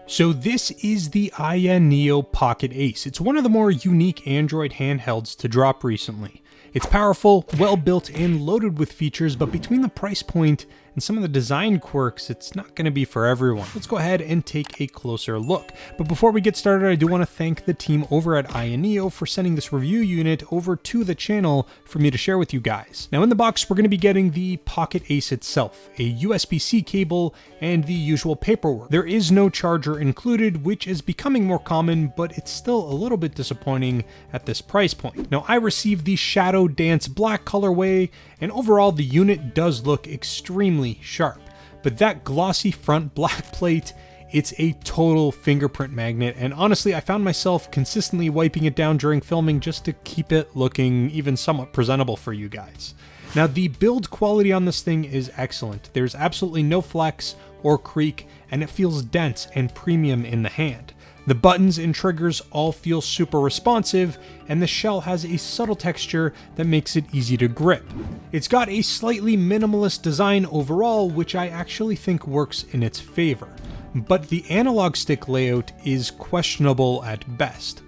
So this is the AyaNeo Pocket ACE. It's one of the more unique Android handhelds to drop recently. It's powerful, well built, and loaded with features, but between the price point and some of the design quirks, it's not going to be for everyone. Let's go ahead and take a closer look. But before we get started, I do want to thank the team over at AyaNeo for sending this review unit over to the channel for me to share with you guys. Now in the box, we're going to be getting the Pocket ACE itself, a USB-C cable, and the usual paperwork. There is no charger included, which is becoming more common, but it's still a little bit disappointing at this price point. Now I received the Shadow Dance Black colorway, and overall the unit does look extremely sharp, but that glossy front black plate, it's a total fingerprint magnet, and honestly I found myself consistently wiping it down during filming just to keep it looking even somewhat presentable for you guys. Now the build quality on this thing is excellent. There's absolutely no flex or creak, and it feels dense and premium in the hand. The buttons and triggers all feel super responsive, and the shell has a subtle texture that makes it easy to grip. It's got a slightly minimalist design overall, which I actually think works in its favor. But the analog stick layout is questionable at best.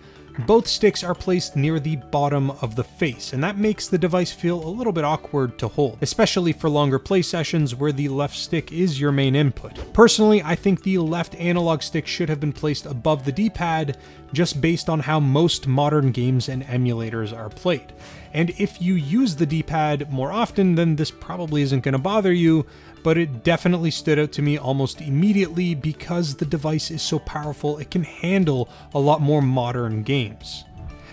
Both sticks are placed near the bottom of the face, and that makes the device feel a little bit awkward to hold, especially for longer play sessions where the left stick is your main input. Personally, I think the left analog stick should have been placed above the D-pad, just based on how most modern games and emulators are played. And if you use the D-pad more often, then this probably isn't going to bother you, but it definitely stood out to me almost immediately because the device is so powerful it can handle a lot more modern games.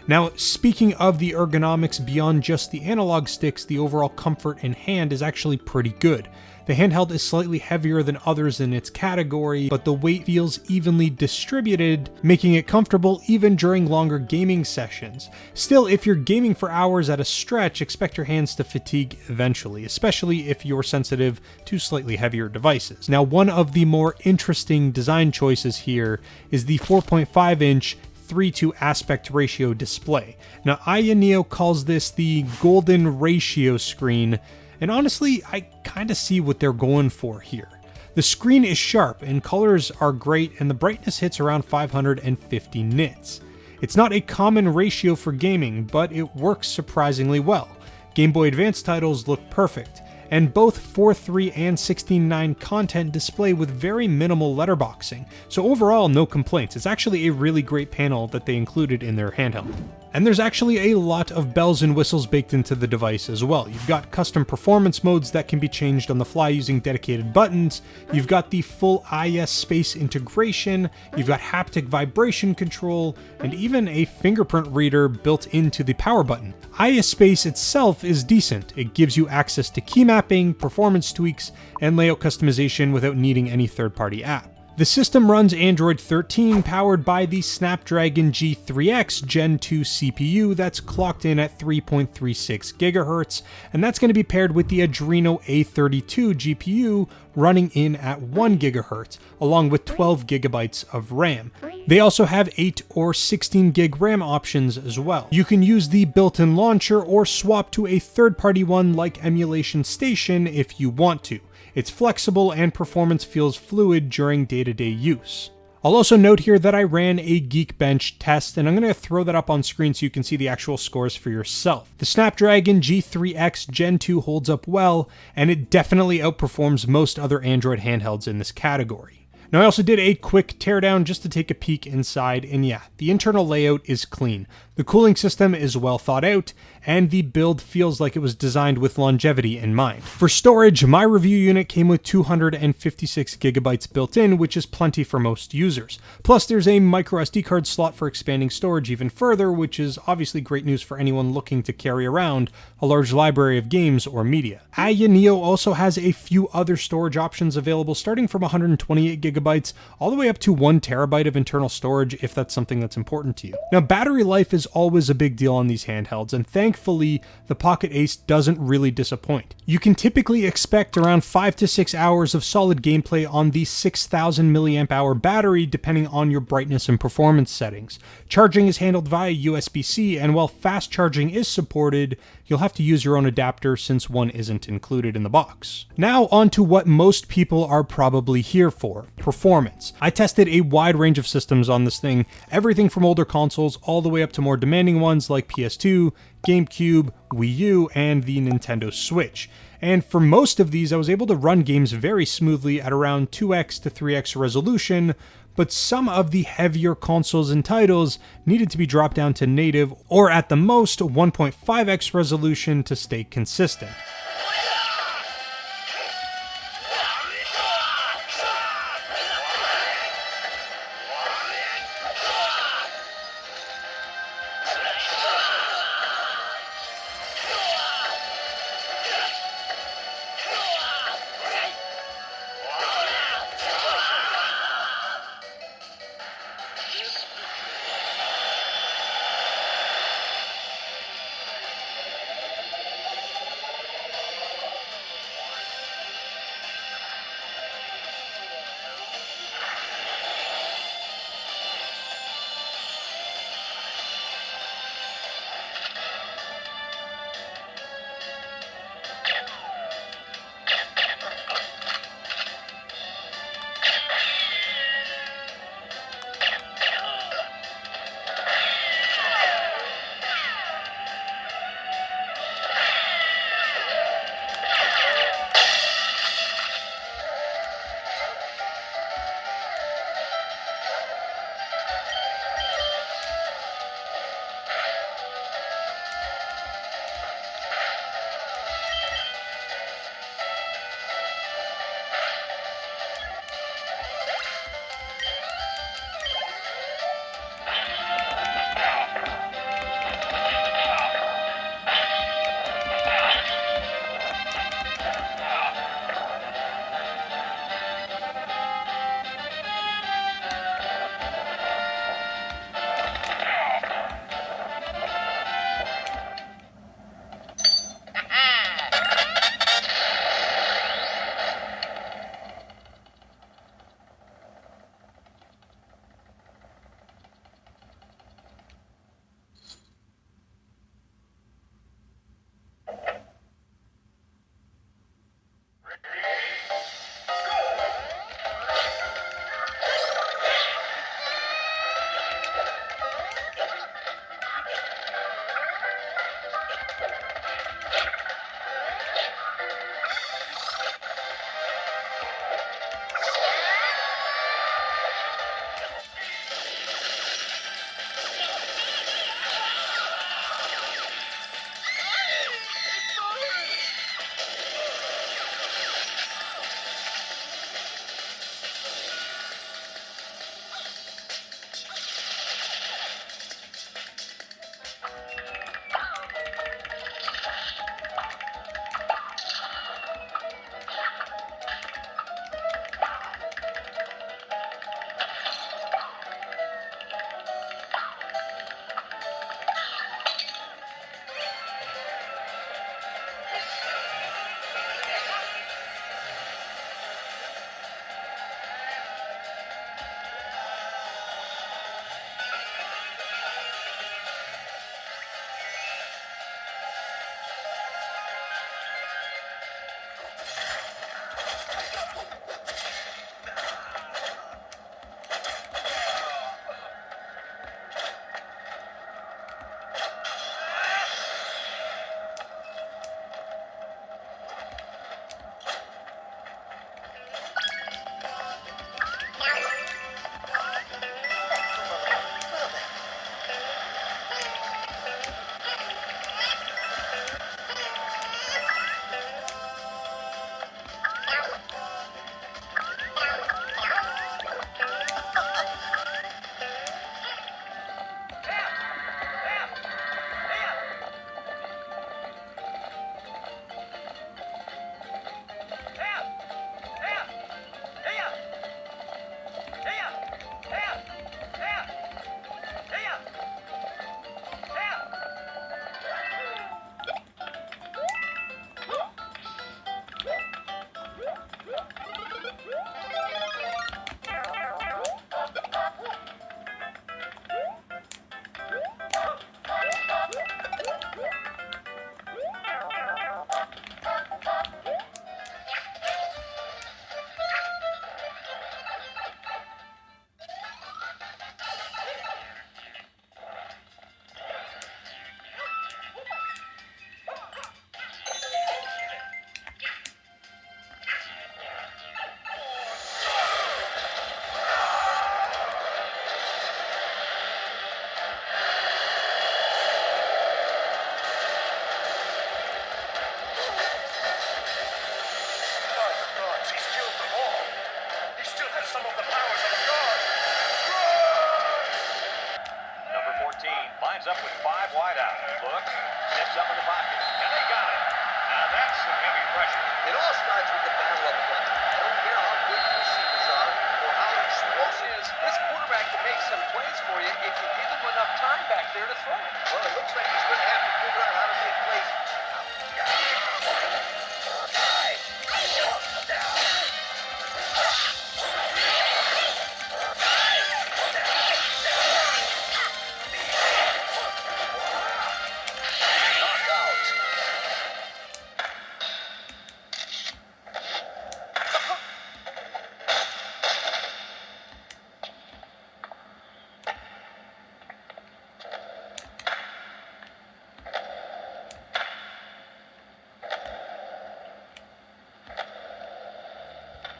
Now, speaking of the ergonomics beyond just the analog sticks, the overall comfort in hand is actually pretty good. The handheld is slightly heavier than others in its category, but the weight feels evenly distributed, making it comfortable even during longer gaming sessions. Still, if you're gaming for hours at a stretch, expect your hands to fatigue eventually, especially if you're sensitive to slightly heavier devices. Now, one of the more interesting design choices here is the 4.5-inch 3:2 aspect ratio display. Now, AyaNeo calls this the golden ratio screen, and honestly, I kind of see what they're going for here. The screen is sharp and colors are great, and the brightness hits around 550 nits. It's not a common ratio for gaming, but it works surprisingly well. Game Boy Advance titles look perfect, and both 4.3 and 16.9 content display with very minimal letterboxing, so overall no complaints. It's actually a really great panel that they included in their handheld. And there's actually a lot of bells and whistles baked into the device as well. You've got custom performance modes that can be changed on the fly using dedicated buttons, you've got the full IS-Space integration, you've got haptic vibration control, and even a fingerprint reader built into the power button. IS-Space itself is decent. It gives you access to key mapping, performance tweaks, and layout customization without needing any third-party app. The system runs Android 13, powered by the Snapdragon G3x Gen 2 CPU that's clocked in at 3.36 GHz, and that's going to be paired with the Adreno A32 GPU running in at 1 GHz, along with 12 GB of RAM. They also have 8 or 16 gig RAM options as well. You can use the built-in launcher or swap to a third-party one like Emulation Station if you want to. It's flexible and performance feels fluid during day-to-day use. I'll also note here that I ran a Geekbench test, and I'm going to throw that up on screen so you can see the actual scores for yourself. The Snapdragon G3x Gen 2 holds up well, and it definitely outperforms most other Android handhelds in this category. Now I also did a quick teardown just to take a peek inside, and yeah, the internal layout is clean. The cooling system is well thought out, and the build feels like it was designed with longevity in mind. For storage, my review unit came with 256 GB built in, which is plenty for most users. Plus there's a micro SD card slot for expanding storage even further, which is obviously great news for anyone looking to carry around a large library of games or media. AyaNeo also has a few other storage options available, starting from 128 GB all the way up to 1 TB of internal storage if that's something that's important to you. Now battery life is always a big deal on these handhelds, and thankfully the Pocket ACE doesn't really disappoint. You can typically expect around 5 to 6 hours of solid gameplay on the 6000 mAh battery depending on your brightness and performance settings. Charging is handled via USB-C, and while fast charging is supported, you'll have to use your own adapter since one isn't included in the box. Now on to what most people are probably here for: performance. I tested a wide range of systems on this thing, everything from older consoles all the way up to more demanding ones like PS2, GameCube, Wii U, and the Nintendo Switch. And for most of these, I was able to run games very smoothly at around 2x to 3x resolution, but some of the heavier consoles and titles needed to be dropped down to native or at the most 1.5x resolution to stay consistent. lines up with 5 wide out. Looks, steps up in the pocket, and they got it. Now that's some heavy pressure. It all starts with the battle up front. I don't care how good the receivers are or how explosive is. This quarterback can make some plays for you if you give him enough time back there to throw. Well, it looks like he's going to have to figure out how to make plays.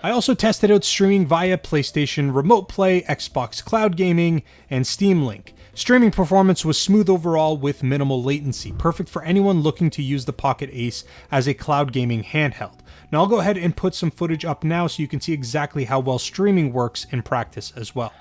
I also tested out streaming via PlayStation Remote Play, Xbox Cloud Gaming, and Steam Link. Streaming performance was smooth overall with minimal latency, perfect for anyone looking to use the Pocket Ace as a cloud gaming handheld. Now I'll go ahead and put some footage up now so you can see exactly how well streaming works in practice as well.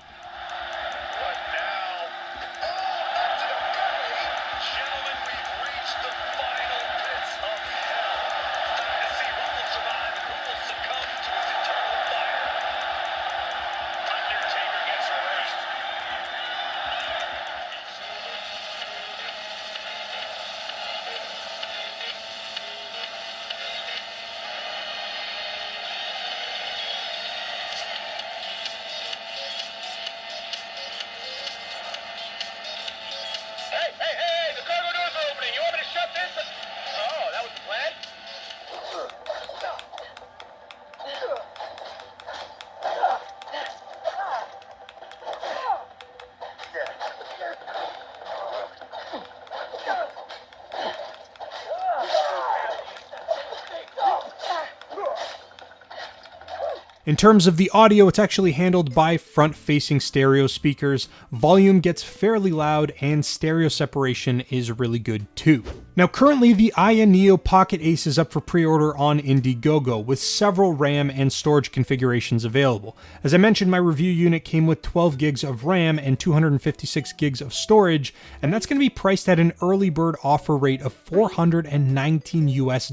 Hey, the cargo doors are opening. You want me to shut this? Oh, that was the plan? In terms of the audio, it's actually handled by front-facing stereo speakers, volume gets fairly loud, and stereo separation is really good too. Now currently the AyaNeo Pocket ACE is up for pre-order on Indiegogo, with several RAM and storage configurations available. As I mentioned, my review unit came with 12 gigs of RAM and 256 gigs of storage, and that's going to be priced at an early bird offer rate of $419 US,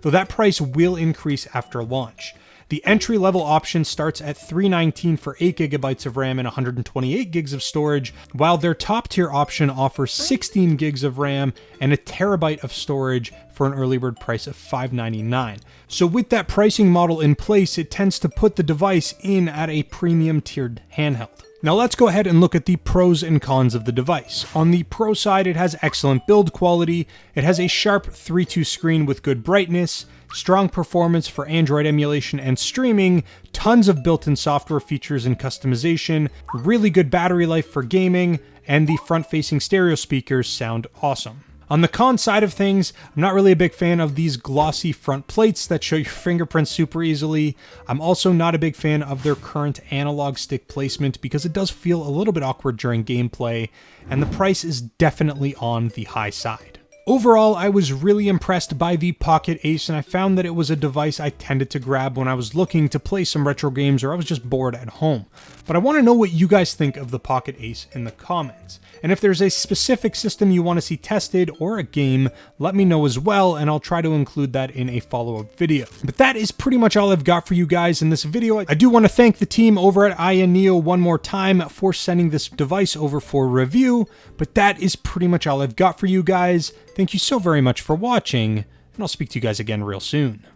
though that price will increase after launch. The entry-level option starts at $319 for 8GB of RAM and 128 gigs of storage, while their top-tier option offers 16 gigs of RAM and a terabyte of storage for an early bird price of $599. So with that pricing model in place, it tends to put the device in at a premium-tiered handheld. Now let's go ahead and look at the pros and cons of the device. On the pro side, it has excellent build quality, it has a sharp 3:2 screen with good brightness, strong performance for Android emulation and streaming, tons of built-in software features and customization, really good battery life for gaming, and the front-facing stereo speakers sound awesome. On the con side of things, I'm not really a big fan of these glossy front plates that show your fingerprints super easily. I'm also not a big fan of their current analog stick placement because it does feel a little bit awkward during gameplay, and the price is definitely on the high side. Overall, I was really impressed by the Pocket Ace, and I found that it was a device I tended to grab when I was looking to play some retro games or I was just bored at home. But I want to know what you guys think of the Pocket Ace in the comments. And if there's a specific system you want to see tested or a game, let me know as well, and I'll try to include that in a follow-up video. But that is pretty much all I've got for you guys in this video. I do want to thank the team over at AyaNeo one more time for sending this device over for review, but that is pretty much all I've got for you guys. Thank you so very much for watching, and I'll speak to you guys again real soon.